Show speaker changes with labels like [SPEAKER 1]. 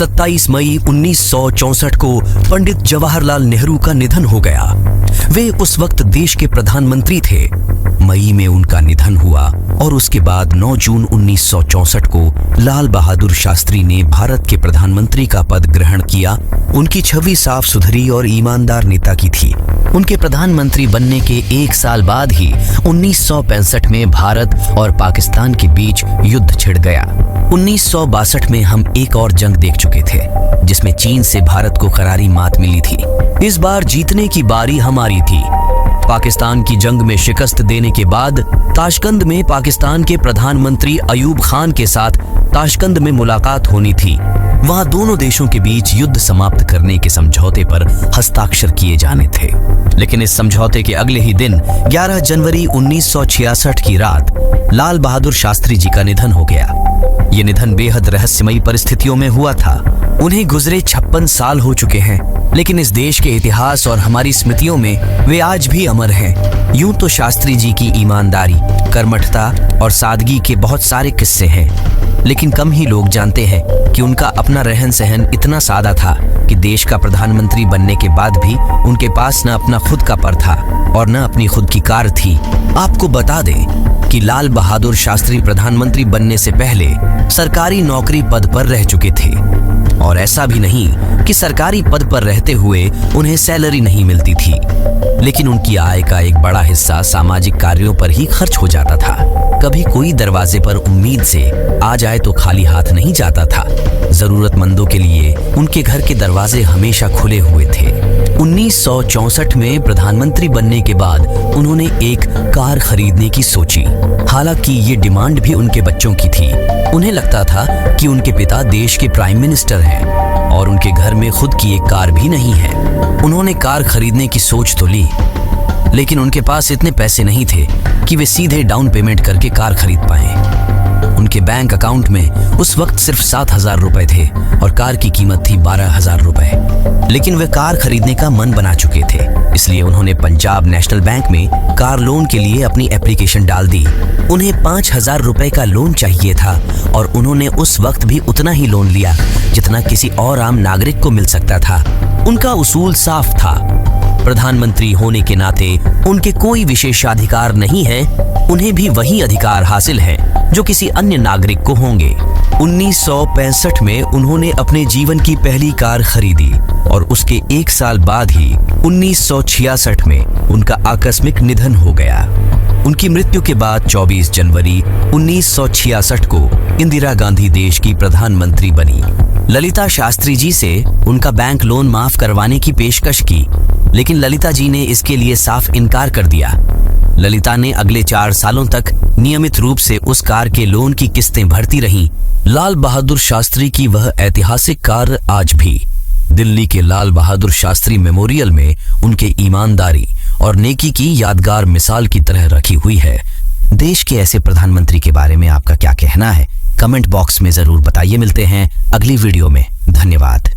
[SPEAKER 1] 27 मई 1964 को पंडित जवाहरलाल नेहरू का निधन हो गया। वे उस वक्त देश के प्रधानमंत्री थे। मई में उनका निधन हुआ और उसके बाद 9 जून 1964 को लाल बहादुर शास्त्री ने भारत के प्रधानमंत्री का पद ग्रहण किया। उनकी छवि साफ सुथरी और ईमानदार नेता की थी। उनके प्रधानमंत्री बनने के 1 साल बाद ही 1965 में भारत और पाकिस्तान के बीच युद्ध छिड़ गया। 1962 में हम एक और जंग देख चुके थे, जिसमें चीन से भारत को करारी मात मिली थी। इस बार जीतने की बारी हमारी थी। पाकिस्तान की जंग में शिकस्त देने के बाद ताशकंद में पाकिस्तान के प्रधानमंत्री अयूब खान के साथ ताशकंद में मुलाकात होनी थी। वहां दोनों देशों के बीच युद्ध समाप्त करने के समझौते पर हस्ताक्षर किए जाने थे। लेकिन इस समझौते के अगले ही दिन 11 जनवरी 1966 की रात लाल बहादुर शास्त्री जी का निधन हो गया। ये निधन बेहद रहस्यमयी परिस्थितियों में हुआ था। उन्हें गुजरे 56 साल हो चुके हैं, लेकिन इस देश के इतिहास और हमारी स्मृतियों में वे आज भी अमर हैं। यूं तो शास्त्री जी की ईमानदारी, कर्मठता और सादगी के बहुत सारे किस्से हैं, लेकिन कम ही लोग जानते हैं कि उनका अपना रहन सहन इतना सादा था कि देश का प्रधानमंत्री बनने के बाद भी उनके पास न अपना खुद का पर था और न अपनी खुद की कार थी। आपको बता दें कि लाल बहादुर शास्त्री प्रधानमंत्री बनने से पहले सरकारी नौकरी पद पर रह चुके थे, और ऐसा भी नहीं कि सरकारी पद पर रहते हुए उन्हें सैलरी नहीं मिलती थी, लेकिन उनकी आय का एक बड़ा हिस्सा सामाजिक कार्यों पर ही खर्च हो जाता था। कभी कोई दरवाजे पर उम्मीद से आ जाए तो खाली हाथ नहीं जाता था। जरूरतमंदों के लिए उनके घर के दरवाजे हमेशा खुले हुए थे। 1964 में प्रधानमंत्री बनने के बाद उन्होंने एक कार खरीदने की सोची। हालांकि ये डिमांड भी उनके बच्चों की थी। उन्हें लगता था कि उनके पिता देश के प्राइम मिनिस्टर हैं और उनके घर में खुद की एक कार भी नहीं है। उन्होंने कार खरीदने की सोच तो ली, लेकिन उनके पास इतने पैसे नहीं थे कि वे सीधे डाउन पेमेंट करके कार खरीद पाए। उनके बैंक अकाउंट में उस वक्त सिर्फ 7,000 रुपए थे और कार की कीमत थी 12,000 रुपए। लेकिन वे कार खरीदने का मन बना चुके थे, इसलिए उन्होंने पंजाब नेशनल बैंक में कार लोन के लिए अपनी एप्लीकेशन डाल दी। उन्हें 5,000 रुपए का लोन चाहिए था और उन्होंने उस वक्त भी उतना ही लोन लिया जितना किसी और आम नागरिक को मिल सकता था। उनका उसूल साफ था, प्रधानमंत्री होने के नाते उनके कोई विशेषाधिकार नहीं है, उन्हें भी वही अधिकार हासिल है जो किसी अन्य नागरिक को होंगे। 1965 में उन्होंने अपने जीवन की पहली कार खरीदी और उसके 1 साल बाद ही 1966 में उनका आकस्मिक निधन हो गया। उनकी मृत्यु के बाद 24 जनवरी 1966 को इंदिरा गांधी देश की प्रधानमंत्री बनी। ललिता शास्त्री जी से उनका बैंक लोन माफ करवाने की पेशकश की, लेकिन ललिता जी ने इसके लिए साफ इनकार कर दिया। ललिता ने अगले 4 सालों तक नियमित रूप से उस कार के लोन की किस्तें भरती रहीं। लाल बहादुर शास्त्री की वह ऐतिहासिक कार आज भी दिल्ली के लाल बहादुर शास्त्री मेमोरियल में उनके ईमानदारी और नेकी की यादगार मिसाल की तरह रखी हुई है। देश के ऐसे प्रधानमंत्री के बारे में आपका क्या कहना है? कमेंट बॉक्स में जरूर बताइए। मिलते हैं अगली वीडियो में। धन्यवाद।